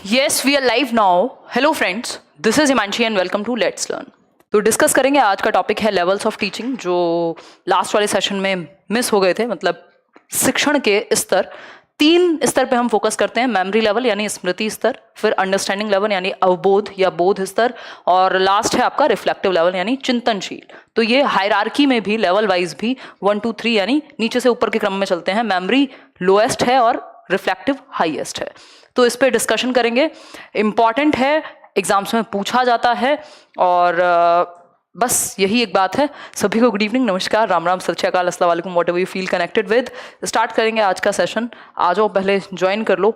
Yes, we are live now. Hello friends, this is Himanshi and welcome to Let's Learn. तो discuss करेंगे आज का topic है levels of teaching, जो last वाले सेशन में मिस हो गए थे। मतलब शिक्षण के स्तर, 3 स्तर पे हम फोकस करते हैं। मेमोरी लेवल यानी स्मृति स्तर, फिर अंडरस्टैंडिंग लेवल यानी अवबोध या बोध स्तर, और लास्ट है आपका रिफ्लेक्टिव लेवल यानी चिंतनशील। तो ये हायरार्की में भी लेवल वाइज भी 1 2 3 यानी नीचे से ऊपर के क्रम में चलते हैं। मेमोरी लोएस्ट है और रिफ्लेक्टिव हाईएस्ट है। तो इस पे डिस्कशन करेंगे। इंपॉर्टेंट है, एग्जाम्स में पूछा जाता है, और बस यही एक बात है। सभी को गुड इवनिंग, नमस्कार, राम राम, सत श्री अकाल, अस्सलाम वालेकुम, what ever you feel connected with. Start करेंगे आज का सेशन। आ जाओ, पहले ज्वाइन कर लो।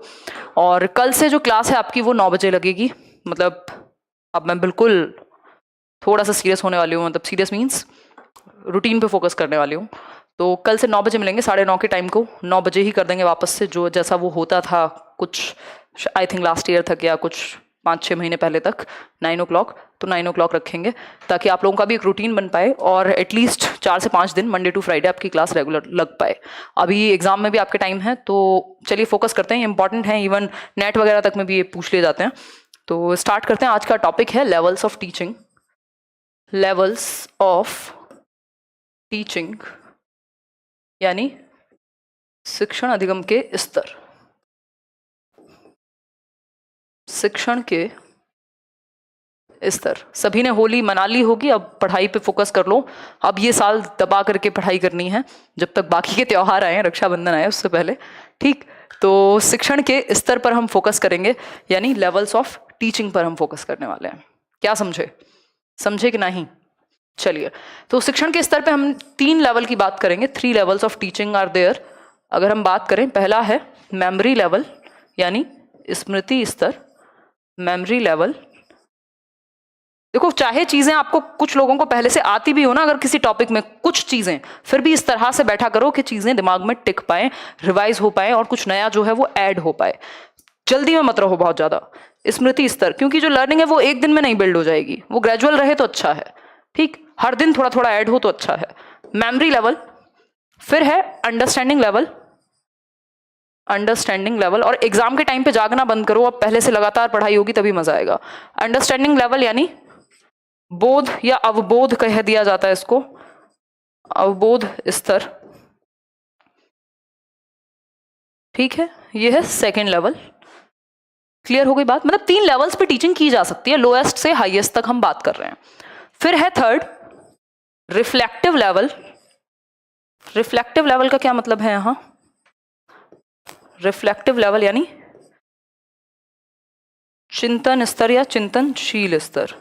और कल से जो क्लास है आपकी वो 9 बजे लगेगी। मतलब अब मैं बिल्कुल थोड़ा सा सीरियस होने वाली हूँ। मतलब सीरियस मीन्स रूटीन पे फोकस करने वाली हूँ। तो कल से 9 बजे मिलेंगे, 9:30 के टाइम को 9 बजे ही कर देंगे वापस से, जो जैसा वो होता था कुछ आई थिंक लास्ट ईयर तक या कुछ 5-6 महीने पहले तक 9 o'clock। तो 9 o'clock रखेंगे ताकि आप लोगों का भी एक रूटीन बन पाए और एटलीस्ट 4 से 5 दिन मंडे टू फ्राइडे आपकी क्लास रेगुलर लग पाए। अभी एग्जाम में भी आपके टाइम है, तो चलिए फोकस करते हैं। इंपॉर्टेंट है, इवन नेट वगैरह तक में भी ये पूछ लिए जाते हैं। तो स्टार्ट करते हैं। आज का टॉपिक है levels of teaching. Levels of teaching यानी शिक्षण अधिगम के स्तर। शिक्षण के स्तर। सभी ने होली मना ली होगी, अब पढ़ाई पे फोकस कर लो। अब ये साल दबा करके पढ़ाई करनी है जब तक बाकी के त्योहार आए, रक्षाबंधन आए उससे पहले, ठीक। तो शिक्षण के स्तर पर हम फोकस करेंगे, यानी लेवल्स ऑफ टीचिंग पर हम फोकस करने वाले हैं। क्या समझे कि नहीं? चलिए, तो शिक्षण के स्तर पे हम 3 लेवल की बात करेंगे। 3 levels of teaching are there. अगर हम बात करें, पहला है मेमोरी लेवल यानी स्मृति स्तर। मेमोरी लेवल, देखो चाहे चीजें आपको कुछ लोगों को पहले से आती भी हो ना, अगर किसी टॉपिक में कुछ चीजें, फिर भी इस तरह से बैठा करो कि चीजें दिमाग में टिक पाए, रिवाइज हो पाए और कुछ नया जो है वो ऐड हो पाए। जल्दी में मत रहो बहुत ज्यादा। स्मृति स्तर, क्योंकि जो लर्निंग है वो एक दिन में नहीं बिल्ड हो जाएगी, वो ग्रेजुअल रहे तो अच्छा है, ठीक। हर दिन थोड़ा थोड़ा ऐड हो तो अच्छा है। मेमोरी लेवल, फिर है अंडरस्टैंडिंग लेवल। अंडरस्टैंडिंग लेवल, और एग्जाम के टाइम पे जागना बंद करो, अब पहले से लगातार पढ़ाई होगी तभी मजा आएगा। अंडरस्टैंडिंग लेवल यानी बोध या अवबोध कह दिया जाता है इसको, अवबोध स्तर, ठीक है। ये है सेकेंड लेवल। क्लियर हो गई बात? मतलब 3 लेवल्स पे टीचिंग की जा सकती है, लोएस्ट से हाईएस्ट तक हम बात कर रहे हैं। फिर है third reflective level. Reflective level का क्या मतलब है यहां? रिफ्लेक्टिव लेवल यानी चिंतन स्तर या चिंतनशील स्तर,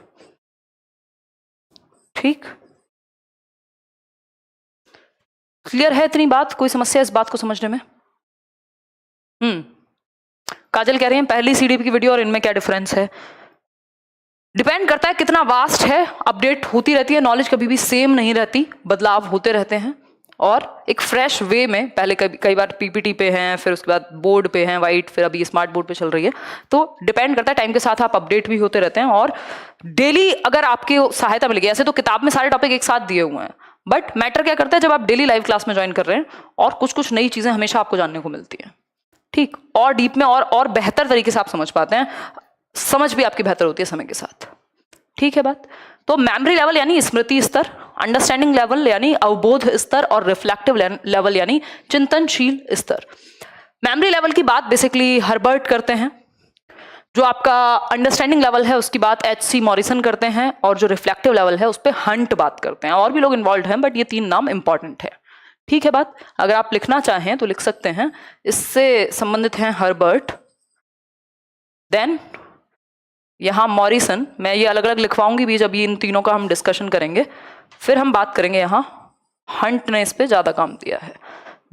ठीक। क्लियर है इतनी बात? कोई समस्या इस बात को समझने में? काजल कह रही है पहली सीडी की वीडियो और इनमें क्या डिफरेंस है? डिपेंड करता है कितना वास्ट है, अपडेट होती रहती है, नॉलेज कभी भी सेम नहीं रहती, बदलाव होते रहते हैं। और एक फ्रेश वे में, पहले कई बार पीपीटी पे हैं, फिर उसके बाद बोर्ड पे हैं वाइट, फिर अभी स्मार्ट बोर्ड पे चल रही है। तो डिपेंड करता है, टाइम के साथ आप अपडेट भी होते रहते हैं। और डेली अगर आपकी सहायता मिलेगी, ऐसे तो किताब में सारे टॉपिक एक साथ दिए हुए हैं, बट मैटर क्या करता है जब आप डेली लाइव क्लास में ज्वाइन कर रहे हैं और कुछ कुछ नई चीजें हमेशा आपको जानने को मिलती हैं, ठीक। और डीप में और बेहतर तरीके से आप समझ पाते हैं, समझ भी आपकी बेहतर होती है समय के साथ, ठीक है बात। तो मेमोरी लेवल यानी स्मृति स्तर, अंडरस्टैंडिंग लेवल यानी अवबोध स्तर, और रिफ्लेक्टिव लेवल यानी चिंतनशील स्तर। मेमोरी लेवल की बात बेसिकली हर्बर्ट करते हैं, जो आपका अंडरस्टैंडिंग लेवल है उसकी बात H.C. मॉरिसन करते हैं, और जो रिफ्लेक्टिव लेवल है उस पर हंट बात करते हैं। और भी लोग इन्वॉल्व हैं, बट ये 3 नाम इंपॉर्टेंट है, ठीक है बात। अगर आप लिखना चाहें तो लिख सकते हैं। इससे संबंधित हैं हर्बर्ट, देन यहां मॉरिसन। मैं ये अलग अलग लिखवाऊंगी भी जब ये इन तीनों का हम डिस्कशन करेंगे। फिर हम बात करेंगे यहां हंट ने इस पे ज्यादा काम दिया है।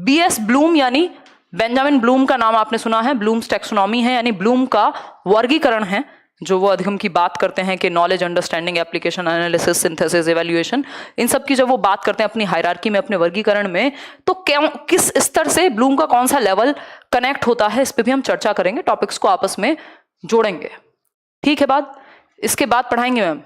B.S. ब्लूम यानी बेंजामिन ब्लूम का नाम आपने सुना है, ब्लूम्स टैक्सोनॉमी है, यानी ब्लूम का वर्गीकरण है, जो वो अधिगम की बात करते हैं कि knowledge, understanding, application, analysis, synthesis, evaluation, इन सब की जब वो बात करते हैं अपनी हायरार्की में, अपने वर्गीकरण में, तो किस स्तर से ब्लूम का कौन सा लेवल कनेक्ट होता है, इस पर भी हम चर्चा करेंगे, टॉपिक्स को आपस में जोड़ेंगे, ठीक है बात। इसके बाद पढ़ाएंगे मैम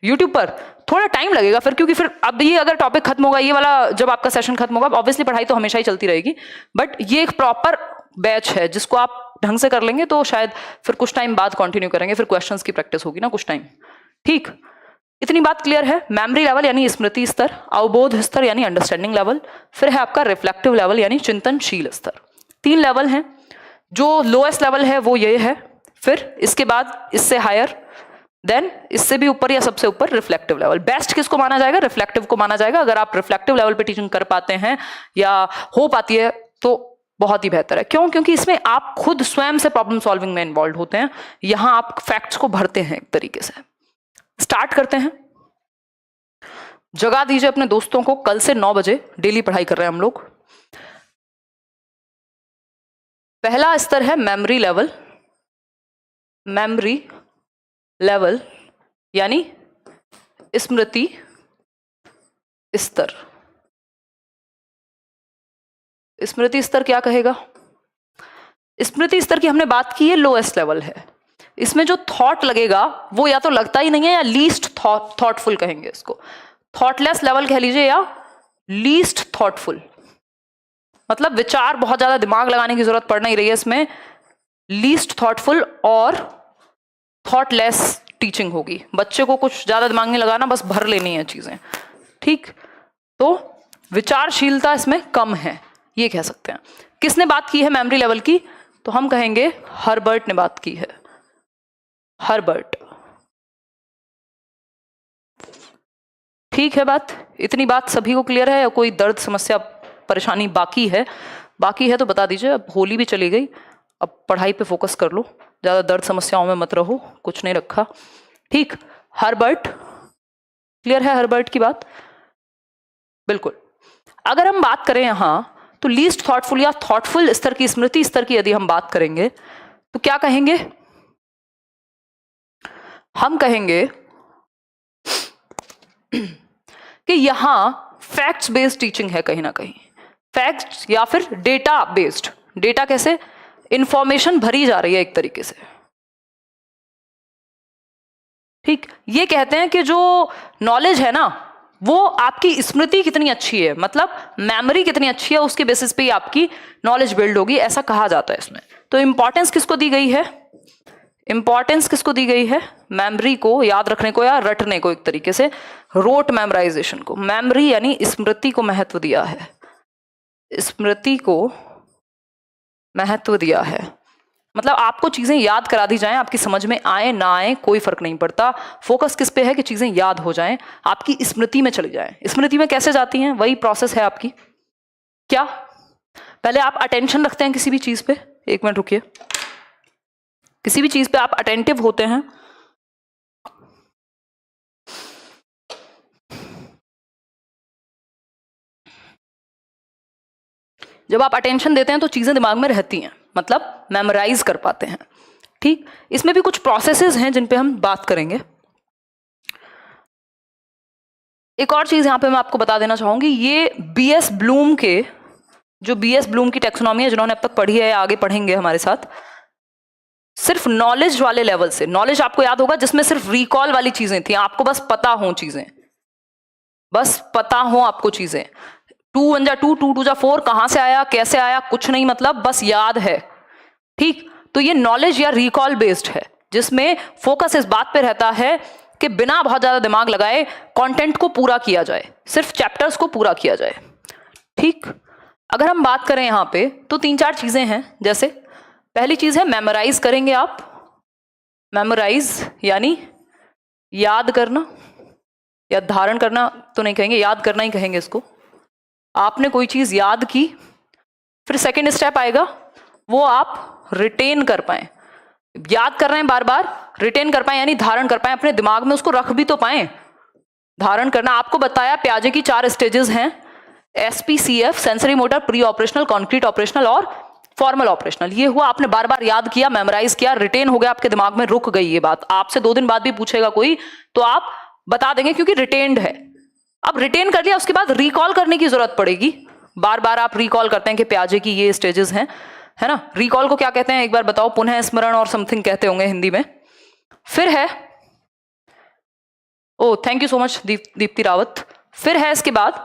यूट्यूब पर, थोड़ा टाइम लगेगा फिर, क्योंकि फिर अब ये अगर टॉपिक खत्म होगा, ये वाला जब आपका सेशन खत्म होगा, ऑब्वियसली पढ़ाई तो हमेशा ही चलती रहेगी, बट ये एक प्रॉपर बैच है जिसको आप ढंग से कर लेंगे तो शायद फिर कुछ टाइम बाद कंटिन्यू करेंगे, फिर क्वेश्चंस की प्रैक्टिस होगी ना कुछ टाइम। ठीक, इतनी बात क्लियर है। मेमोरी लेवल यानी स्मृति स्तर, अवबोध स्तर यानी अंडरस्टैंडिंग लेवल, फिर है आपका रिफ्लेक्टिव लेवल यानी चिंतनशील स्तर। 3 लेवल हैं। जो लोएस्ट लेवल है वो ये है, फिर इसके बाद इससे हायर, देन इससे भी ऊपर या सबसे ऊपर रिफ्लेक्टिव लेवल। बेस्ट किसको माना जाएगा? रिफ्लेक्टिव को माना जाएगा। अगर आप रिफ्लेक्टिव लेवल पे टीचिंग कर पाते हैं या हो पाती है तो बहुत ही बेहतर है। क्यों? क्योंकि इसमें आप खुद स्वयं से प्रॉब्लम सॉल्विंग में इन्वॉल्व होते हैं। यहां आप फैक्ट्स को भरते हैं एक तरीके से। स्टार्ट करते हैं। जगा दीजिए अपने दोस्तों को, कल से 9 बजे डेली पढ़ाई कर रहे हैं हम लोग। पहला स्तर है मेमोरी लेवल। मेमोरी लेवल यानी स्मृति स्तर। स्मृति स्तर क्या कहेगा? स्मृति स्तर की हमने बात की है, लोएस्ट लेवल है। इसमें जो थॉट लगेगा वो या तो लगता ही नहीं है या लीस्ट थॉटफुल कहेंगे इसको। थॉटलेस लेवल कह लीजिए या लीस्ट थॉटफुल, मतलब विचार बहुत ज्यादा दिमाग लगाने की जरूरत पड़ नहीं रही है इसमें। लीस्ट थॉटफुल और थॉटलेस टीचिंग होगी। बच्चे को कुछ ज्यादा दिमाग नहीं लगाना, बस भर लेनी है चीजें। ठीक, तो विचारशीलता इसमें कम है, ये कह सकते हैं। किसने बात की है मेमोरी लेवल की? तो हम कहेंगे हर्बर्ट ने बात की है। हर्बर्ट। ठीक है बात, इतनी बात सभी को क्लियर है या कोई दर्द समस्या परेशानी बाकी है? बाकी है तो बता दीजिए। अब होली भी चली गई, अब पढ़ाई पे फोकस कर लो, ज्यादा दर्द समस्याओं में मत रहो, कुछ नहीं रखा। ठीक, हर्बर्ट क्लियर है? हर्बर्ट की बात बिल्कुल। अगर हम बात करें यहां तो लीस्ट थॉटफुल या थॉटफुल स्तर की, स्मृति स्तर की यदि हम बात करेंगे तो क्या कहेंगे? हम कहेंगे कि यहां फैक्ट्स बेस्ड टीचिंग है कहीं ना कहीं। फैक्ट्स या फिर डेटा बेस्ड। डेटा कैसे? इंफॉर्मेशन भरी जा रही है एक तरीके से। ठीक, ये कहते हैं कि जो नॉलेज है ना वो आपकी स्मृति कितनी अच्छी है, मतलब मेमोरी कितनी अच्छी है, उसके बेसिस पे ही आपकी नॉलेज बिल्ड होगी, ऐसा कहा जाता है इसमें। तो इंपॉर्टेंस किसको दी गई है? इंपॉर्टेंस किसको दी गई है? मेमोरी को, याद रखने को या रटने को, एक तरीके से रोट मेमोराइजेशन को। मेमोरी यानी स्मृति को महत्व दिया है। स्मृति को महत्व दिया है, मतलब आपको चीजें याद करा दी जाएं, आपकी समझ में आए ना आए कोई फर्क नहीं पड़ता। फोकस किस पे है कि चीजें याद हो जाएं, आपकी स्मृति में चली जाएं। स्मृति में कैसे जाती हैं? वही प्रोसेस है आपकी। क्या? पहले आप अटेंशन रखते हैं किसी भी चीज पे। एक मिनट रुकिए। किसी भी चीज पे आप अटेंटिव होते हैं, जब आप अटेंशन देते हैं तो चीजें दिमाग में रहती हैं, मतलब मेमोराइज कर पाते हैं। ठीक, इसमें भी कुछ प्रोसेसेस हैं जिन पे हम बात करेंगे। एक और चीज यहां पे मैं आपको बता देना चाहूंगी, ये बीएस ब्लूम के, जो बीएस ब्लूम की टेक्सोनॉमी है, जिन्होंने अब तक पढ़ी है या आगे पढ़ेंगे हमारे साथ, सिर्फ नॉलेज वाले लेवल से, नॉलेज आपको याद होगा जिसमें सिर्फ रिकॉल वाली चीजें थी, आपको बस पता हो चीजें, बस पता हो आपको चीजें। 2 1 जा 2, 2 2 जा 4, कहां से आया, कैसे आया, कुछ नहीं, मतलब बस याद है। ठीक, तो ये नॉलेज या रिकॉल बेस्ड है, जिसमें फोकस इस बात पे रहता है कि बिना बहुत ज्यादा दिमाग लगाए कंटेंट को पूरा किया जाए, सिर्फ चैप्टर्स को पूरा किया जाए। ठीक, अगर हम बात करें यहां पे तो 3-4 चीजें हैं। जैसे पहली चीज है मेमोराइज करेंगे आप। मेमोराइज यानी याद करना या धारण करना तो नहीं कहेंगे, याद करना ही कहेंगे इसको। आपने कोई चीज याद की, फिर सेकेंड स्टेप आएगा वो आप रिटेन कर पाए। याद कर रहे हैं बार बार, रिटेन कर पाए यानी धारण कर पाए, अपने दिमाग में उसको रख भी तो पाए। धारण करना, आपको बताया प्याजे की 4 स्टेजेस हैं, SPCF, sensory motor, pre operational, concrete operational और फॉर्मल ऑपरेशनल। ये हुआ, आपने बार बार याद किया, मेमोराइज किया, रिटेन हो गया, आपके दिमाग में रुक गई ये बात। आपसे 2 दिन बाद भी पूछेगा कोई तो आप बता देंगे क्योंकि रिटेन्ड है। अब रिटेन कर लिया, उसके बाद रिकॉल करने की जरूरत पड़ेगी। बार बार आप रिकॉल करते हैं कि प्याजे की ये स्टेजेस हैं, है ना। रिकॉल को क्या कहते हैं एक बार बताओ? पुनः स्मरण और समथिंग कहते होंगे हिंदी में। फिर है, oh thank you so much Deepti Rawat. फिर है इसके बाद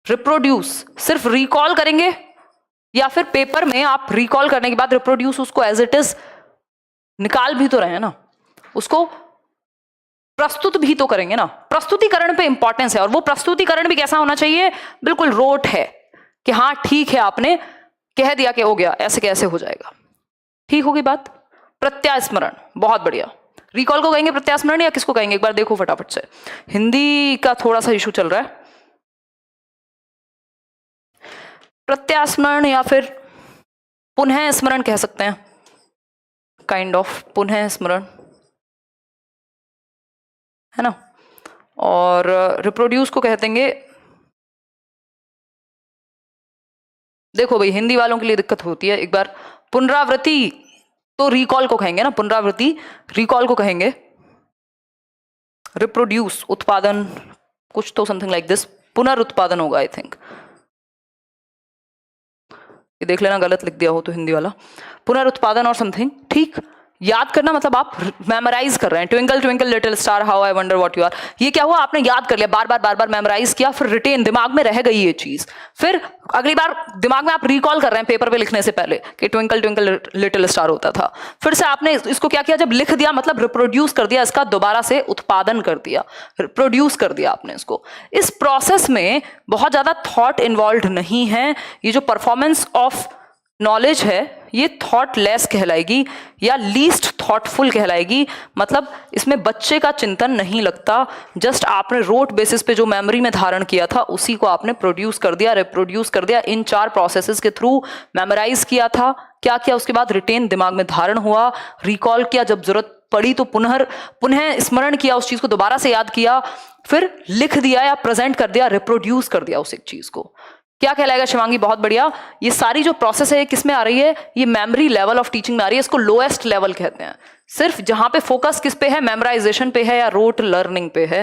रिप्रोड्यूस। सिर्फ रिकॉल करेंगे या फिर पेपर में आप रिकॉल करने के बाद रिप्रोड्यूस उसको एज इट इज निकाल भी तो रहे हैं ना, उसको प्रस्तुत भी तो करेंगे ना। प्रस्तुतिकरण पे इंपॉर्टेंस है, और वो प्रस्तुतिकरण भी कैसा होना चाहिए, बिल्कुल रोट है कि हाँ ठीक है आपने कह दिया कि हो गया, ऐसे कैसे हो जाएगा। ठीक होगी बात। प्रत्यास्मरण, बहुत बढ़िया। रिकॉल को कहेंगे प्रत्यास्मरण या किसको कहेंगे, एक बार देखो फटाफट से। हिंदी का थोड़ा सा इशू चल रहा है। प्रत्यास्मरण या फिर पुनः स्मरण कह सकते हैं, काइंड ऑफ पुनः स्मरण है ना। और रिप्रोड्यूस को कह देंगे, देखो भाई हिंदी वालों के लिए दिक्कत होती है, एक बार पुनरावृत्ति तो रिकॉल को कहेंगे ना, पुनरावृत्ति रिकॉल को कहेंगे। रिप्रोड्यूस उत्पादन, कुछ तो समथिंग लाइक दिस, पुनरुत्पादन होगा आई थिंक। ये देख लेना गलत लिख दिया हो तो हिंदी वाला, पुनरुत्पादन और समथिंग। ठीक, याद करना मतलब आप मेमोराइज कर रहे हैं। Twinkle twinkle little star how I wonder what you are, ये क्या हुआ, आपने याद कर लिया, बार बार मेमोराइज किया, फिर रिटेन दिमाग में रह गई ये चीज। फिर अगली बार दिमाग में आप रिकॉल कर रहे हैं पेपर पे लिखने से पहले कि ट्विंकल ट्विंकल लिटिल स्टार होता था। फिर से आपने इसको क्या किया, जब लिख दिया मतलब रिप्रोड्यूस कर दिया, इसका दोबारा से उत्पादन कर दिया, प्रोड्यूस कर दिया आपने इसको। इस प्रोसेस में बहुत ज्यादा थॉट इन्वॉल्व नहीं है। ये जो परफॉर्मेंस ऑफ नॉलेज है ये थॉट लेस कहलाएगी या लीस्ट थॉटफुल कहलाएगी। मतलब इसमें बच्चे का चिंतन नहीं लगता, जस्ट आपने रोट बेसिस पे जो मेमोरी में धारण किया था उसी को आपने प्रोड्यूस कर दिया, रिप्रोड्यूस कर दिया, इन 4 प्रोसेसेस के थ्रू मेमोराइज किया था, क्या किया उसके बाद रिटेन दिमाग में धारण हुआ, रिकॉल किया, जब जरूरत पड़ी तो पुनः स्मरण किया, उस चीज को दोबारा से याद किया, फिर लिख दिया या प्रेजेंट कर दिया, रिप्रोड्यूस कर दिया उस एक चीज को। क्या कहलाएगा शिवांगी, बहुत बढ़िया। ये सारी जो प्रोसेस है किस में आ रही है, ये मेमोरी लेवल ऑफ टीचिंग में आ रही है, इसको लोएस्ट लेवल कहते हैं। सिर्फ जहां पे फोकस किस पे है, मेमोराइजेशन पे है या रोट लर्निंग पे है।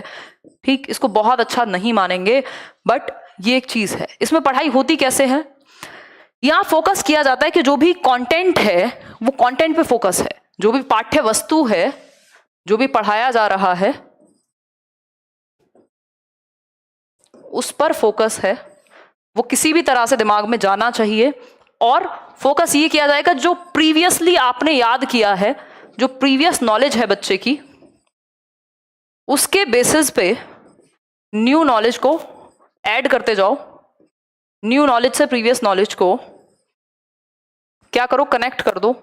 ठीक, इसको बहुत अच्छा नहीं मानेंगे बट ये एक चीज है। इसमें पढ़ाई होती कैसे है, यहां फोकस किया जाता है कि जो भी कंटेंट है वो कंटेंट पे फोकस है, जो भी पाठ्य वस्तु है, जो भी पढ़ाया जा रहा है उस पर फोकस है, वो किसी भी तरह से दिमाग में जाना चाहिए। और फोकस ये किया जाएगा जो प्रीवियसली आपने याद किया है, जो प्रीवियस नॉलेज है बच्चे की, उसके बेसिस पे न्यू नॉलेज को ऐड करते जाओ। न्यू नॉलेज से प्रीवियस नॉलेज को क्या करो, कनेक्ट कर दो,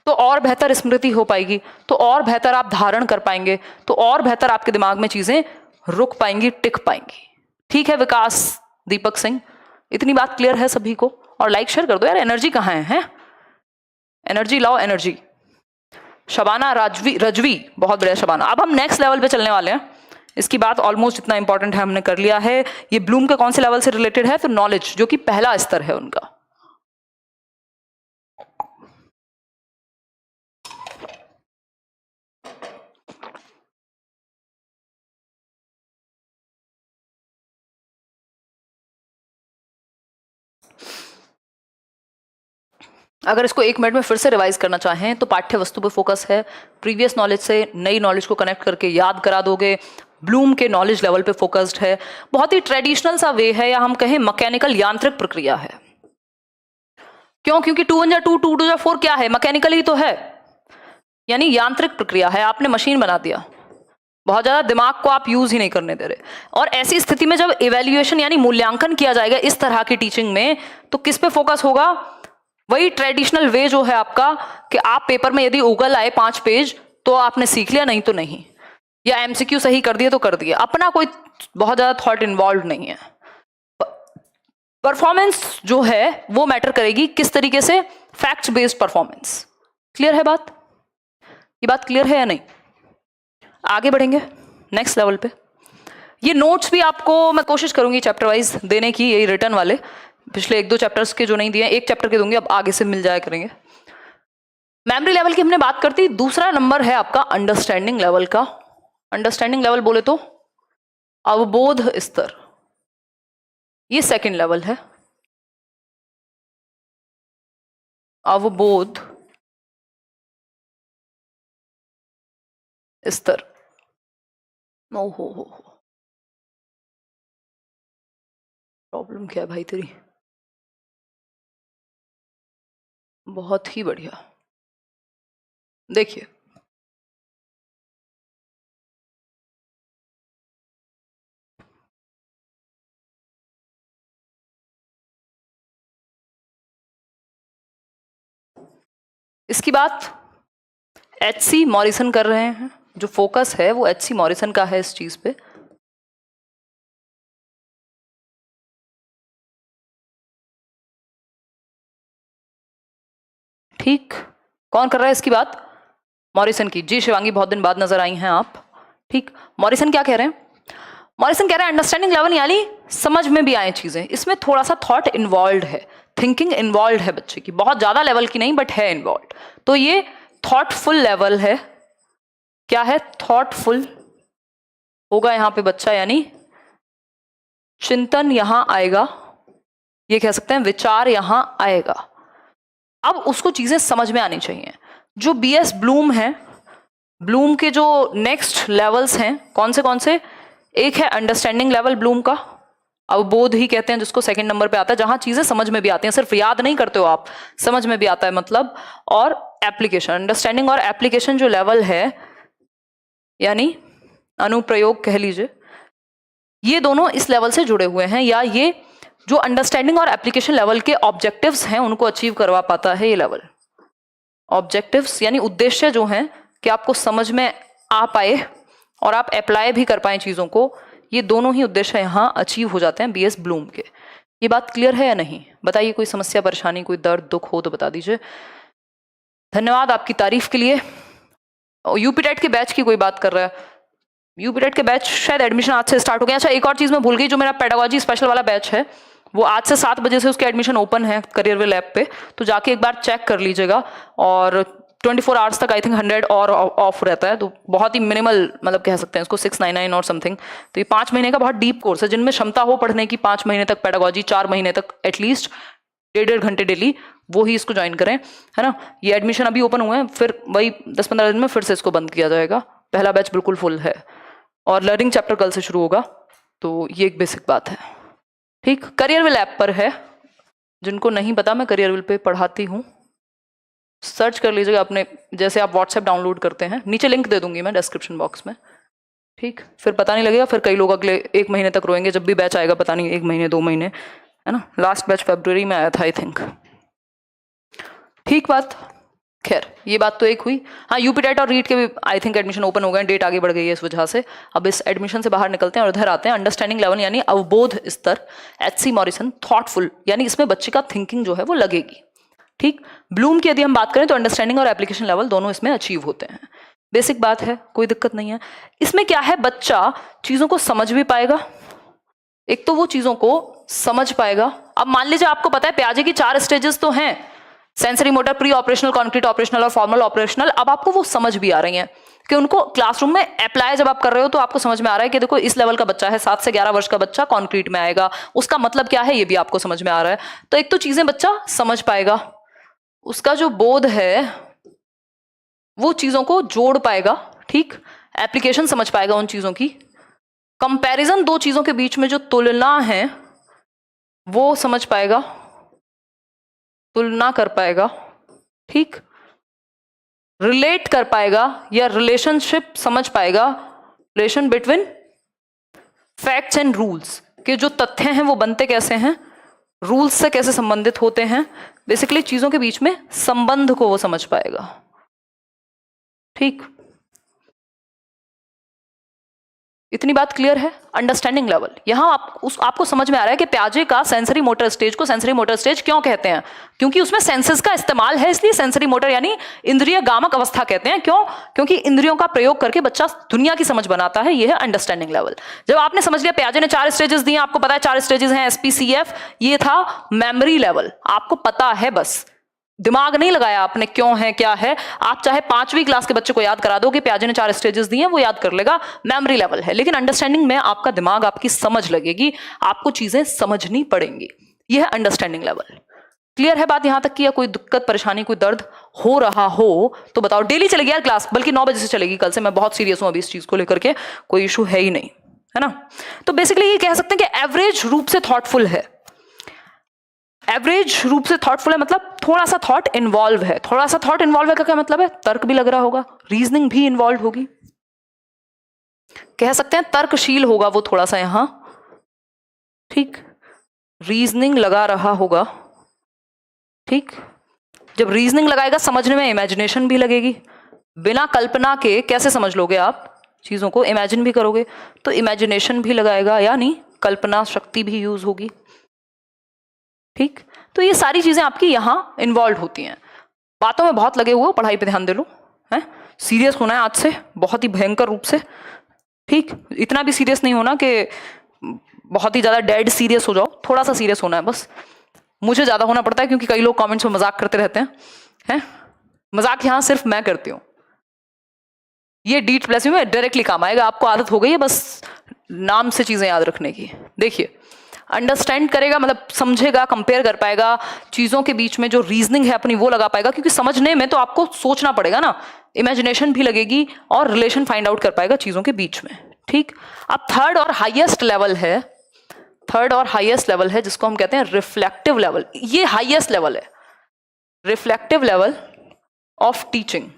तो और बेहतर स्मृति हो पाएगी, तो और बेहतर आप धारण कर पाएंगे, तो और बेहतर आपके दिमाग में चीजें रुक पाएंगी, टिक पाएंगी। ठीक है विकास, दीपक सिंह, इतनी बात क्लियर है सभी को। और लाइक शेयर कर दो यार, एनर्जी कहाँ है? एनर्जी लाओ, एनर्जी। शबाना, रजवी, बहुत बढ़िया शबाना। अब हम नेक्स्ट लेवल पे चलने वाले हैं। इसकी बात ऑलमोस्ट इतना इंपॉर्टेंट है, हमने कर लिया है। ये ब्लूम के कौन से लेवल से रिलेटेड है, तो नॉलेज, जो कि पहला स्तर है उनका। अगर इसको 1 मिनट में फिर से रिवाइज करना चाहें तो पाठ्य वस्तु पे फोकस है, प्रीवियस नॉलेज से नई नॉलेज को कनेक्ट करके याद करा दोगे, ब्लूम के नॉलेज लेवल पे फोकस्ड है, बहुत ही ट्रेडिशनल सा वे है, या हम कहें मैकेनिकल यांत्रिक प्रक्रिया है। क्यों? क्योंकि 2 1 2 2 2 4 क्या है, मैकेनिकल ही तो है, यानी यांत्रिक प्रक्रिया है, आपने मशीन बना दिया, बहुत ज्यादा दिमाग को आप यूज ही नहीं करने दे रहे। और ऐसी स्थिति में जब इवेल्युएशन यानी मूल्यांकन किया जाएगा इस तरह की टीचिंग में, तो किस पे फोकस होगा, वही ट्रेडिशनल वे जो है आपका कि आप पेपर में यदि उगल आए 5 पेज तो आपने सीख लिया, नहीं तो नहीं, या एमसीक्यू सही कर दिए तो कर दिए, अपना कोई बहुत ज्यादा थॉट इन्वॉल्व नहीं है। परफॉर्मेंस जो है वो मैटर करेगी किस तरीके से, फैक्ट्स बेस्ड परफॉर्मेंस। क्लियर है बात, ये बात क्लियर है या नहीं? आगे बढ़ेंगे नेक्स्ट लेवल पे। ये नोट्स भी आपको मैं कोशिश करूंगी चैप्टर वाइज देने की, यही रिटर्न वाले, पिछले 1 2 चैप्टर्स के जो नहीं दिए, 1 चैप्टर के दूंगी, अब आगे से मिल जाया करेंगे। मेमोरी लेवल की हमने बात करती, दूसरा नंबर है आपका अंडरस्टैंडिंग लेवल का। अंडरस्टैंडिंग लेवल बोले तो अवबोध स्तर, ये सेकंड लेवल है। अवबोध स्तर, ओ हो, प्रॉब्लम क्या है भाई तेरी? बहुत ही बढ़िया। देखिए इसकी बात एच.सी. मॉरिसन कर रहे हैं, जो फोकस है वो एच.सी. मॉरिसन का है इस चीज पे। ठीक, कौन कर रहा है इसकी बात? मॉरिसन की। जी शिवांगी, बहुत दिन बाद नजर आई हैं आप। ठीक, मॉरिसन क्या कह रहे हैं? मॉरिसन कह रहे हैं अंडरस्टैंडिंग लेवल यानी समझ में भी आए चीजें, इसमें थोड़ा सा थॉट इन्वॉल्व है, थिंकिंग इन्वॉल्व है बच्चे की, बहुत ज्यादा लेवल की नहीं बट है इन्वॉल्व। तो ये थॉटफुल लेवल है। क्या है? थॉटफुल होगा यहां पे बच्चा, यानी चिंतन यहां आएगा, ये कह सकते हैं विचार यहां आएगा। अब उसको चीजें समझ में आनी चाहिए। जो बीएस ब्लूम है, ब्लूम के जो नेक्स्ट लेवल्स हैं कौन से? एक है अंडरस्टैंडिंग लेवल ब्लूम का, अवबोध ही कहते हैं जिसको, सेकंड नंबर पे आता है, जहां चीजें समझ में भी आती हैं, सिर्फ याद नहीं करते हो आप, समझ में भी आता है मतलब। और एप्लीकेशन, अंडरस्टैंडिंग और एप्लीकेशन जो लेवल है, यानी अनुप्रयोग कह लीजिए, ये दोनों इस लेवल से जुड़े हुए हैं, या ये जो अंडरस्टैंडिंग और एप्लीकेशन लेवल के ऑब्जेक्टिव्स हैं उनको अचीव करवा पाता है ये लेवल। ऑब्जेक्टिव्स यानी उद्देश्य जो हैं कि आपको समझ में आ पाए और आप अप्लाई भी कर पाए चीजों को, ये दोनों ही उद्देश्य यहां अचीव हो जाते हैं बीएस ब्लूम के। ये बात क्लियर है या नहीं? बताइए, कोई समस्या, परेशानी, कोई दर्द दुख हो तो बता दीजिए। धन्यवाद आपकी तारीफ के लिए। यूपीटेट के बैच की कोई बात कर रहा है? यूपीटेट के बैच शायद एडमिशन आज से स्टार्ट हो गया। अच्छा, एक और चीज मैं भूल गई, जो मेरा पेडागोजी स्पेशल वाला बैच है वो आज से 7 बजे से उसके एडमिशन ओपन है करियरविल ऐप पे, तो जाके एक बार चेक कर लीजिएगा। और 24 आवर्स तक आई थिंक 100 और ऑफ रहता है, तो बहुत ही मिनिमल, मतलब कह सकते हैं इसको 699 और समथिंग। तो ये 5 महीने का बहुत डीप कोर्स है, जिनमें क्षमता हो पढ़ने की 5 महीने तक पेडागोजी, 4 महीने तक एटलीस्ट 1.5 घंटे डेली, वो ही इसको ज्वाइन करें, है ना। ये एडमिशन अभी ओपन हुए हैं, फिर वही 10-15 दिन में फिर से इसको बंद किया जाएगा। पहला बैच बिल्कुल फुल है और लर्निंग चैप्टर कल से शुरू होगा, तो ये एक बेसिक बात है। ठीक, करियरविल ऐप पर है, जिनको नहीं पता मैं करियरविल पे पढ़ाती हूँ, सर्च कर लीजिएगा अपने, जैसे आप व्हाट्सएप डाउनलोड करते हैं, नीचे लिंक दे दूंगी मैं डिस्क्रिप्शन बॉक्स में। ठीक, फिर पता नहीं लगेगा, फिर कई लोग अगले 1 महीने तक रोएंगे जब भी बैच आएगा, पता नहीं 1 महीने 2 महीने, है ना। लास्ट बैच फरवरी में आया था आई थिंक। ठीक बात, खैर ये बात तो एक हुई। हाँ, यूपीटेट और रीट के भी आई थिंक एडमिशन ओपन हो गए, डेट आगे बढ़ गई है इस वजह से। अब इस एडमिशन से बाहर निकलते हैं और इधर आते हैं अंडरस्टैंडिंग लेवल यानी अवबोध स्तर, एच.सी. मॉरिसन, थॉटफुल यानी इसमें बच्चे का थिंकिंग जो है वो लगेगी। ठीक, ब्लूम की यदि हम बात करें तो अंडरस्टैंडिंग और एप्लीकेशन लेवल दोनों इसमें अचीव होते हैं। बेसिक बात है, कोई दिक्कत नहीं है। इसमें क्या है, बच्चा चीजों को समझ भी पाएगा, एक तो वो चीजों को समझ पाएगा। अब मान लीजिए आपको पता है पियाजे की 4 स्टेजेस तो हैं, sensory motor, pre operational, concrete operational और फॉर्मल ऑपरेशनल। अब आपको वो समझ भी आ रही हैं कि उनको क्लासरूम में अप्लाई जब आप कर रहे हो तो आपको समझ में आ रहा है कि देखो इस लेवल का बच्चा है, 7 से 11 वर्ष का बच्चा कॉन्क्रीट में आएगा, उसका मतलब क्या है ये भी आपको समझ में आ रहा है। तो एक तो चीजें बच्चा समझ पाएगा, उसका जो बोध है वो चीजों को जोड़ पाएगा। ठीक, एप्लीकेशन समझ पाएगा उन चीजों की, कंपैरिजन, 2 चीजों के बीच में जो तुलना है वो समझ पाएगा, तुलना कर पाएगा। ठीक, रिलेट कर पाएगा या रिलेशनशिप समझ पाएगा, relation between facts and rules, के जो तथ्य हैं वो बनते कैसे हैं, रूल्स से कैसे संबंधित होते हैं, बेसिकली चीजों के बीच में संबंध को वो समझ पाएगा। ठीक, इतनी बात क्लियर है। अंडरस्टैंडिंग लेवल, यहां आपको समझ में आ रहा है कि पियाजे का सेंसरी मोटर स्टेज को सेंसरी मोटर स्टेज क्यों कहते हैं, क्योंकि उसमें सेंसेस का इस्तेमाल है, इसलिए सेंसरी मोटर यानी इंद्रिय गामक अवस्था कहते हैं। क्यों? क्योंकि इंद्रियों का प्रयोग करके बच्चा दुनिया की समझ बनाता है, यह है अंडरस्टैंडिंग लेवल। जब आपने समझ लिया पियाजे ने 4 स्टेजेस दिए, आपको पता है 4 स्टेजेस हैं SPCF, ये था मेमोरी लेवल, आपको पता है, बस दिमाग नहीं लगाया आपने क्यों है क्या है। आप चाहे 5वीं क्लास के बच्चे को याद करा दो कि पियाजे ने 4 स्टेजेस दिए, वो याद कर लेगा, मेमोरी लेवल है। लेकिन अंडरस्टैंडिंग में आपका दिमाग, आपकी समझ लगेगी, आपको चीजें समझनी पड़ेंगी, यह है अंडरस्टैंडिंग लेवल। क्लियर है बात यहां तक की? या कोई दिक्कत, परेशानी, कोई दर्द हो रहा हो तो बताओ। डेली चलेगी यार क्लास, बल्कि 9 बजे से चलेगी कल से, मैं बहुत सीरियस हूं अभी इस चीज को लेकर के, कोई इशू है ही नहीं, है ना। तो बेसिकली ये कह सकते हैं कि एवरेज रूप से थॉटफुल है। एवरेज रूप से थॉटफुल है मतलब थोड़ा सा थॉट इन्वॉल्व है। थोड़ा सा थॉट इन्वॉल्व है का क्या मतलब है? तर्क भी लग रहा होगा, रीजनिंग भी इन्वॉल्व होगी, कह सकते हैं तर्कशील होगा वो थोड़ा सा यहां, ठीक, रीजनिंग लगा रहा होगा, ठीक। जब रीजनिंग लगाएगा समझने में इमेजिनेशन भी लगेगी। बिना कल्पना के कैसे समझ लोगे आप चीजों को? इमेजिन भी करोगे तो इमेजिनेशन भी लगाएगा, यानी कल्पना शक्ति भी यूज होगी, ठीक। तो ये सारी चीजें आपकी यहां इन्वॉल्व होती हैं। बातों में बहुत लगे हुए हो, पढ़ाई पे ध्यान दे लो, है सीरियस होना है आज से बहुत ही भयंकर रूप से, ठीक। इतना भी सीरियस नहीं होना कि बहुत ही ज्यादा डेड सीरियस हो जाओ, थोड़ा सा सीरियस होना है बस। मुझे ज्यादा होना पड़ता है क्योंकि कई लोग कमेंट्स में मजाक करते रहते हैं, मजाक यहां सिर्फ मैं करती हूं। ये डीट प्लस में डायरेक्टली काम आएगा, आपको आदत हो गई है बस नाम से चीजें याद रखने की। देखिए, अंडरस्टैंड करेगा मतलब समझेगा, कंपेयर कर पाएगा चीजों के बीच में, जो रीजनिंग है अपनी वो लगा पाएगा, क्योंकि समझने में तो आपको सोचना पड़ेगा ना, इमेजिनेशन भी लगेगी और रिलेशन फाइंड आउट कर पाएगा चीजों के बीच में, ठीक। अब थर्ड और हाईएस्ट लेवल है, थर्ड और हाईएस्ट लेवल है जिसको हम कहते हैं रिफ्लेक्टिव लेवल। ये हाईएस्ट लेवल है, reflective level of teaching.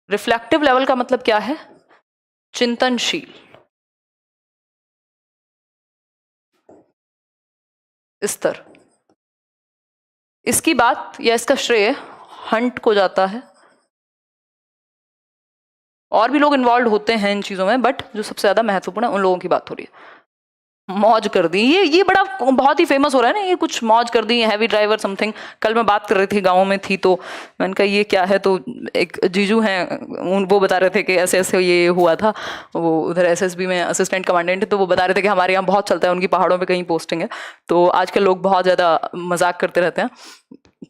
Reflective level का मतलब क्या है? चिंतनशील स्तर। इसकी बात या इसका श्रेय हंट को जाता है, और भी लोग इन्वॉल्व होते हैं इन चीजों में, बट जो सबसे ज्यादा महत्वपूर्ण है उन लोगों की बात हो रही है। मौज कर दी, ये बड़ा बहुत ही फेमस हो रहा है ना, ये कुछ मौज कर दी, हैवी ड्राइवर समथिंग। कल मैं बात कर रही थी, गाँव में थी, तो मैंने कहा ये क्या है, तो एक जीजू हैं वो बता रहे थे कि ऐसे ऐसे ये हुआ था, वो उधर एसएसबी में असिस्टेंट कमांडेंट है, तो वो बता रहे थे कि हमारे यहाँ बहुत चलता है, उनकी पहाड़ों पे कहीं पोस्टिंग है, तो आजकल लोग बहुत ज़्यादा मजाक करते रहते हैं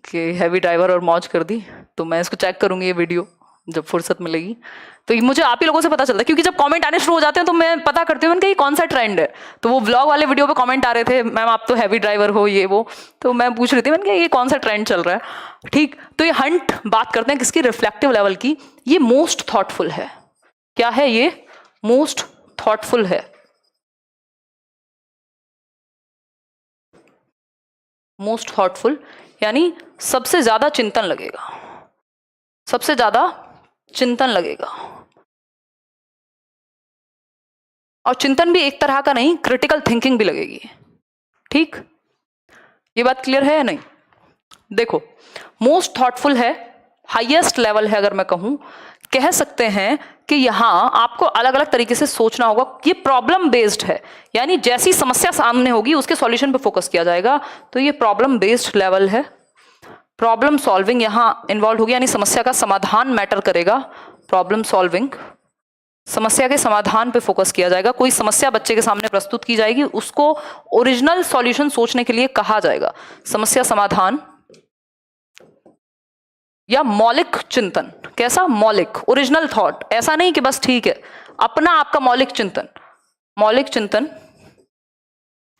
कि हैवी ड्राइवर और मौज कर दी। तो मैं इसको चेक करूँगी ये वीडियो जब फुर्सत मिलेगी, तो मुझे आप ही लोगों से पता चलता है, क्योंकि जब कमेंट आने शुरू हो जाते हैं तो मैं पता करती हूँ कि कौन सा ट्रेंड है। तो वो व्लॉग वाले वीडियो पे कमेंट आ रहे थे, मैम आप तो हैवी ड्राइवर हो ये वो, तो मैं पूछ रही थी मैंने ये कौन सा ट्रेंड चल रहा है, ठीक। तो ये हंट बात करते हैं किसकी? रिफ्लेक्टिव लेवल की। ये मोस्ट थॉटफुल है। क्या है ये? मोस्ट थॉटफुल है। मोस्ट थॉटफुल यानी सबसे ज्यादा चिंतन लगेगा, सबसे ज्यादा चिंतन लगेगा। और चिंतन भी एक तरह का नहीं, क्रिटिकल थिंकिंग भी लगेगी, ठीक। ये बात क्लियर है या नहीं? देखो, मोस्ट थॉटफुल है, हाईएस्ट लेवल है, अगर मैं कहूं, कह सकते हैं कि यहां आपको अलग अलग तरीके से सोचना होगा। ये प्रॉब्लम बेस्ड है, यानी जैसी समस्या सामने होगी उसके सॉल्यूशन पे फोकस किया जाएगा, तो ये प्रॉब्लम बेस्ड लेवल है। प्रॉब्लम सॉल्विंग यहां इन्वॉल्व होगी, यानी समस्या का समाधान मैटर करेगा। प्रॉब्लम सॉल्विंग, समस्या के समाधान पे फोकस किया जाएगा। कोई समस्या बच्चे के सामने प्रस्तुत की जाएगी, उसको ओरिजिनल सॉल्यूशन सोचने के लिए कहा जाएगा। समस्या समाधान या मौलिक चिंतन। कैसा? मौलिक, ओरिजिनल थॉट, ऐसा नहीं कि बस ठीक है, अपना आपका मौलिक चिंतन। मौलिक चिंतन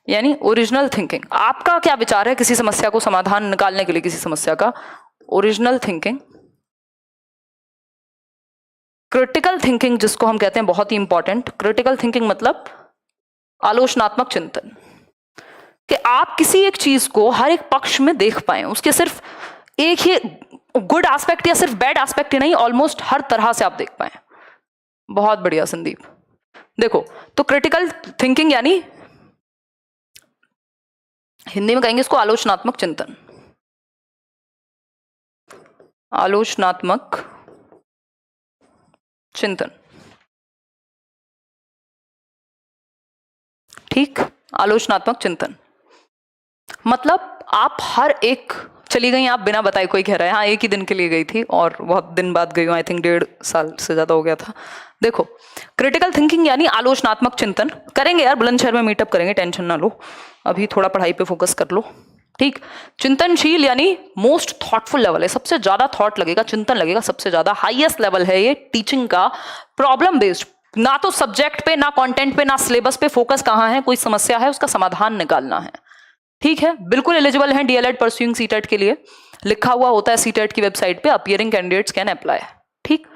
यानी ओरिजिनल थिंकिंग। आपका क्या विचार है किसी समस्या को समाधान निकालने के लिए, किसी समस्या का? Original thinking. क्रिटिकल थिंकिंग जिसको हम कहते हैं, बहुत ही इंपॉर्टेंट। क्रिटिकल थिंकिंग मतलब आलोचनात्मक चिंतन, कि आप किसी एक चीज को हर एक पक्ष में देख पाए, उसके सिर्फ एक ही गुड एस्पेक्ट या सिर्फ बैड एस्पेक्ट ही नहीं, ऑलमोस्ट हर तरह से आप देख पाए। बहुत बढ़िया संदीप। देखो, तो क्रिटिकल थिंकिंग यानी हिंदी में कहेंगे इसको आलोचनात्मक चिंतन। आलोचनात्मक चिंतन, ठीक। आलोचनात्मक चिंतन मतलब आप हर एक, चली गई आप बिना बताए, कोई कह रहा है हाँ एक ही दिन के लिए गई थी और बहुत दिन बाद गई हूँ, आई थिंक 1.5 साल से ज्यादा हो गया था। देखो, क्रिटिकल थिंकिंग यानी आलोचनात्मक चिंतन करेंगे यार, बुलंदशहर में मीटअप करेंगे, टेंशन ना लो, अभी थोड़ा पढ़ाई पे फोकस कर लो, ठीक। चिंतनशील यानी मोस्ट थॉटफुल लेवल है, सबसे ज्यादा थॉट लगेगा, चिंतन लगेगा सबसे ज्यादा, हाईएस्ट लेवल है ये टीचिंग का। प्रॉब्लम बेस्ड, ना तो सब्जेक्ट पे, ना कंटेंट पे, ना सिलेबस पे, फोकस कहाँ है? कोई समस्या है, उसका समाधान निकालना है, ठीक है। बिल्कुल एलिजिबल है डीएलएड परस्यूइंग सीटेट के लिए, लिखा हुआ होता है सीटेट की वेबसाइट पे, अपीयरिंग कैंडिडेट्स कैन अप्लाई, ठीक।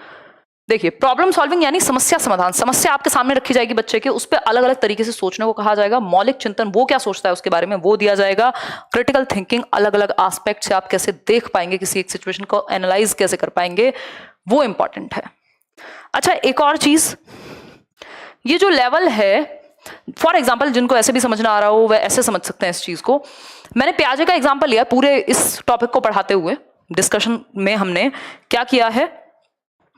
देखिए, प्रॉब्लम सॉल्विंग यानी समस्या समाधान। समस्या आपके सामने रखी जाएगी बच्चे के, उस पर अलग अलग तरीके से सोचने को कहा जाएगा। मौलिक चिंतन, वो क्या सोचता है उसके बारे में वो दिया जाएगा। क्रिटिकल थिंकिंग, अलग अलग एस्पेक्ट से आप कैसे देख पाएंगे, किसी एक सिचुएशन को एनालाइज कैसे कर पाएंगे, वो इंपॉर्टेंट है। अच्छा, एक और चीज, ये जो लेवल है, फॉर एग्जाम्पल जिनको ऐसे भी समझना आ रहा हो वह ऐसे समझ सकते हैं इस चीज को। मैंने पियाजे का एग्जाम्पल लिया पूरे इस टॉपिक को पढ़ाते हुए। डिस्कशन में हमने क्या किया है,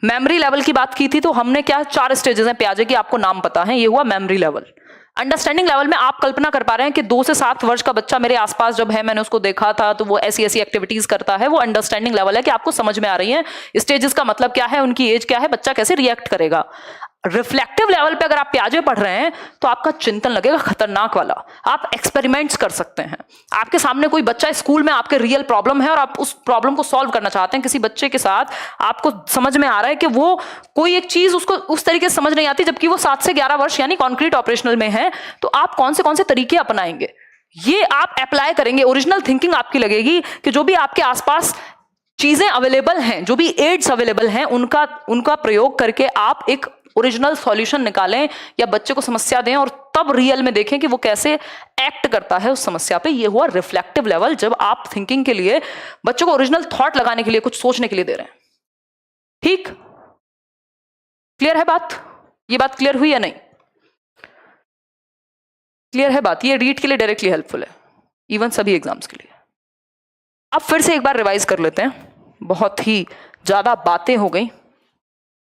मेमोरी लेवल की बात की थी, तो हमने क्या 4 स्टेजेस हैं पियाजे की, आपको नाम पता है, ये हुआ मेमोरी लेवल। अंडरस्टैंडिंग लेवल में आप कल्पना कर पा रहे हैं कि 2 से 7 वर्ष का बच्चा मेरे आसपास जब है, मैंने उसको देखा था तो वो ऐसी ऐसी एक्टिविटीज करता है, वो अंडरस्टैंडिंग लेवल है कि आपको समझ में आ रही है। स्टेजेस का मतलब क्या है, उनकी एज क्या है, बच्चा कैसे रिएक्ट करेगा। रिफ्लेक्टिव लेवल पे अगर आप पियाजे पढ़ रहे हैं तो आपका चिंतन लगेगा खतरनाक वाला। आप एक्सपेरिमेंट्स कर सकते हैं। आपके सामने कोई बच्चा स्कूल में, आपके रियल प्रॉब्लम है और आप उस प्रॉब्लम को सॉल्व करना चाहते हैं किसी बच्चे के साथ, आपको समझ में आ रहा है कि वो कोई एक चीज उसको उस तरीके से समझ नहीं आती, जबकि वो 7 से 11 वर्ष यानी कॉन्क्रीट ऑपरेशनल में है, तो आप कौन से तरीके अपनाएंगे, ये आप अप्लाई करेंगे। ओरिजिनल थिंकिंग आपकी लगेगी कि जो भी आपके आसपास चीजें अवेलेबल हैं, जो भी एड्स अवेलेबल हैं, उनका प्रयोग करके आप एक ओरिजिनल सॉल्यूशन निकालें या बच्चे को समस्या दें और तब रियल में देखें कि वो कैसे एक्ट करता है उस समस्या पे। ये हुआ रिफ्लेक्टिव लेवल, जब आप थिंकिंग के लिए बच्चों को ओरिजिनल थॉट लगाने के लिए, कुछ सोचने के लिए दे रहे हैं। ठीक, क्लियर है बात? ये बात क्लियर हुई या नहीं? क्लियर है बात? ये रीड के लिए डायरेक्टली हेल्पफुल है, इवन सभी एग्जाम्स के लिए। अब फिर से एक बार रिवाइज कर लेते हैं, बहुत ही ज्यादा बातें हो गई।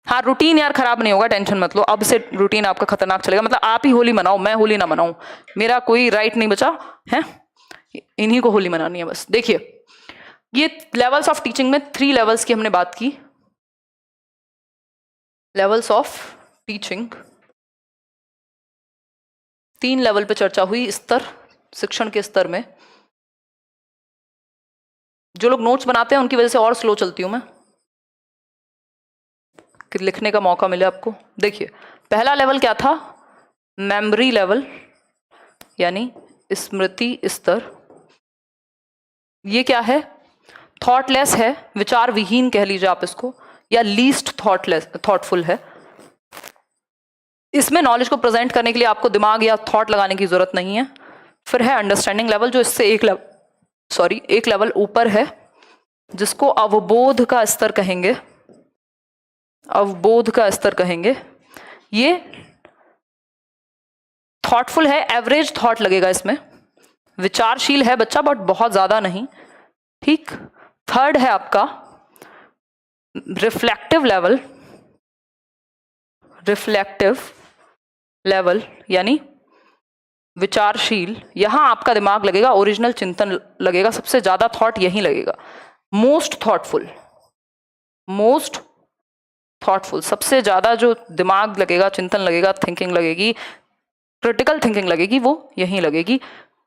हाँ, रूटीन यार खराब नहीं होगा, टेंशन मत लो, अब से रूटीन आपका खतरनाक चलेगा। मतलब आप ही होली मनाओ, मैं होली ना मनाऊं, मेरा कोई राइट नहीं बचा है, इन्हीं को होली मनानी है बस। देखिए, ये लेवल्स ऑफ टीचिंग में 3 लेवल्स की हमने बात की। लेवल्स ऑफ टीचिंग 3 लेवल पे चर्चा हुई, स्तर, शिक्षण के स्तर में। जो लोग नोट्स बनाते हैं उनकी वजह से और स्लो चलती हूं मैं, कि लिखने का मौका मिले आपको। देखिए, पहला लेवल क्या था, मेमोरी लेवल यानी स्मृति स्तर। ये क्या है, थॉटलेस है, विचार विहीन कह लीजिए आप इसको, या लीस्ट थॉटफुल है। इसमें नॉलेज को प्रेजेंट करने के लिए आपको दिमाग या थॉट लगाने की जरूरत नहीं है। फिर है अंडरस्टैंडिंग लेवल, जो इससे एक लेवल ऊपर है, जिसको अवबोध का स्तर कहेंगे। अवबोध का स्तर कहेंगे। ये थॉटफुल है, एवरेज थॉट लगेगा इसमें, विचारशील है बच्चा बट बहुत ज्यादा नहीं। ठीक, थर्ड है आपका रिफ्लेक्टिव लेवल यानी विचारशील। यहां आपका दिमाग लगेगा, ओरिजिनल चिंतन लगेगा, सबसे ज्यादा थॉट यहीं लगेगा। मोस्ट थॉटफुल, सबसे ज्यादा जो दिमाग लगेगा, चिंतन लगेगा, थिंकिंग लगेगी, क्रिटिकल थिंकिंग लगेगी, वो यहीं लगेगी।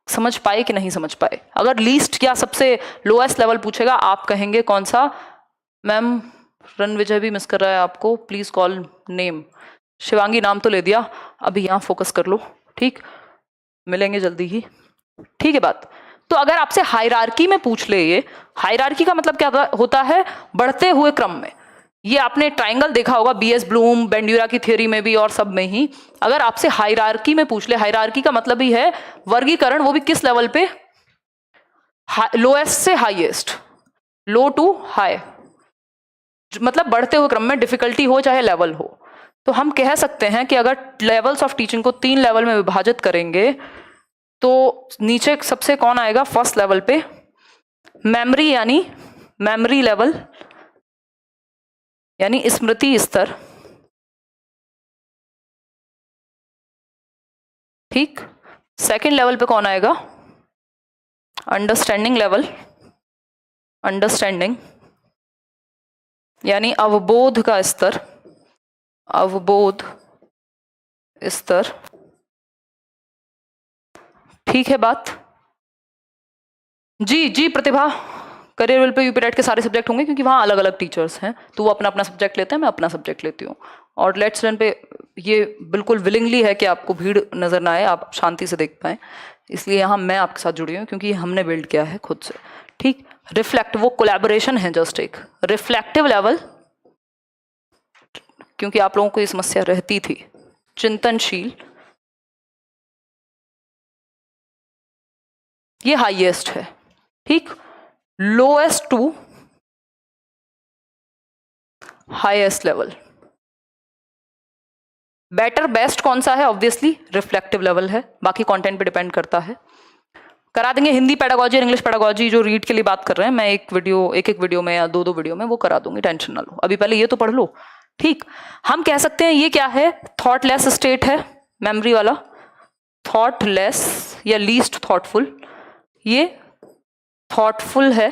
समझ पाए कि नहीं समझ पाए। अगर लीस्ट या सबसे लोएस्ट लेवल पूछेगा, आप कहेंगे कौन सा? मैम रणविजय भी मिस कर रहा है आपको, प्लीज कॉल नेम। शिवांगी नाम तो ले दिया, अभी यहाँ फोकस कर लो। ठीक, मिलेंगे जल्दी ही, ठीक है बात। तो अगर आपसे हायरार्की में पूछ ले, ये हायरार्की का मतलब क्या होता है, बढ़ते हुए क्रम में। ये आपने ट्राइंगल देखा होगा बीएस ब्लूम, बेंड्यूरा की थ्योरी में भी और सब में ही। अगर आपसे हायरार्की में पूछ ले, हायरार्की का मतलब ही है वर्गीकरण, वो भी किस लेवल पे, लोएस्ट से हाईएस्ट, लो टू हाई, मतलब बढ़ते हुए क्रम में, डिफिकल्टी हो चाहे लेवल हो। तो हम कह सकते हैं कि अगर लेवल्स ऑफ टीचिंग को 3 लेवल में विभाजित करेंगे तो नीचे सबसे कौन आएगा, फर्स्ट लेवल पे मेमोरी यानी मेमोरी लेवल यानी स्मृति स्तर। ठीक, सेकंड लेवल पे कौन आएगा, अंडरस्टैंडिंग लेवल, अंडरस्टैंडिंग यानी अवबोध का स्तर, अवबोध स्तर। ठीक है बात? जी प्रतिभा, करियर वेल पे यूपीटेट के सारे सब्जेक्ट होंगे क्योंकि वहाँ अलग अलग टीचर्स हैं, तो वो अपना अपना सब्जेक्ट लेते हैं, मैं अपना सब्जेक्ट लेती हूँ। और लेट्स लर्न पे ये बिल्कुल विलिंगली है कि आपको भीड़ नजर ना आए, आप शांति से देख पाएं, इसलिए यहाँ मैं आपके साथ जुड़ी हूँ क्योंकि हमने बिल्ड किया है खुद से। ठीक, रिफ्लेक्ट, वो कोलैबोरेशन है, जस्ट एक रिफ्लेक्टिव लेवल, क्योंकि आप लोगों को ये समस्या रहती थी। चिंतनशील ये हाईएस्ट है, ठीक। Lowest to highest level. Better best कौन सा है? ऑब्वियसली रिफ्लेक्टिव लेवल है, बाकी कंटेंट पे डिपेंड करता है। करा देंगे हिंदी पेडागोजी और इंग्लिश पेडागोजी, जो रीड के लिए बात कर रहे हैं, मैं एक एक वीडियो में या दो वीडियो में वो करा दूंगी, टेंशन ना लो। अभी पहले ये तो पढ़ लो, ठीक। हम कह सकते हैं ये क्या है? थॉटलेस स्टेट है, मेमोरी वाला। थॉटलेस या लीस्ट थॉटफुल, ये थॉटफुल है,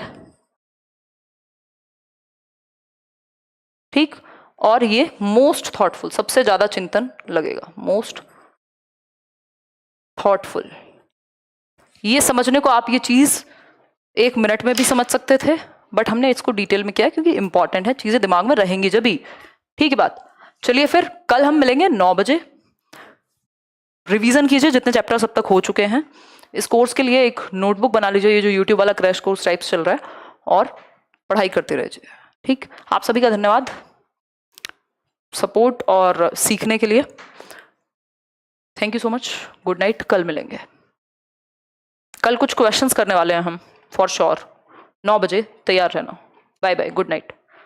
ठीक। और ये मोस्ट थॉटफुल, सबसे ज्यादा चिंतन लगेगा, मोस्ट थॉटफुल। ये समझने को आप ये चीज 1 मिनट में भी समझ सकते थे, बट हमने इसको डिटेल में किया क्योंकि इंपॉर्टेंट है, चीजें दिमाग में रहेंगी जब भी, ठीक है बात। चलिए फिर कल हम मिलेंगे 9 बजे। रिवीजन कीजिए जितने चैप्टर्स अब तक हो चुके हैं। इस कोर्स के लिए एक नोटबुक बना लीजिए, ये जो यूट्यूब वाला क्रैश कोर्स टाइप्स चल रहा है, और पढ़ाई करते रहिए, ठीक। आप सभी का धन्यवाद सपोर्ट और सीखने के लिए। Thank you so much, good night. कल मिलेंगे। कल कुछ क्वेश्चंस करने वाले हैं हम फॉर श्योर। 9 बजे तैयार रहना। Bye bye, good night.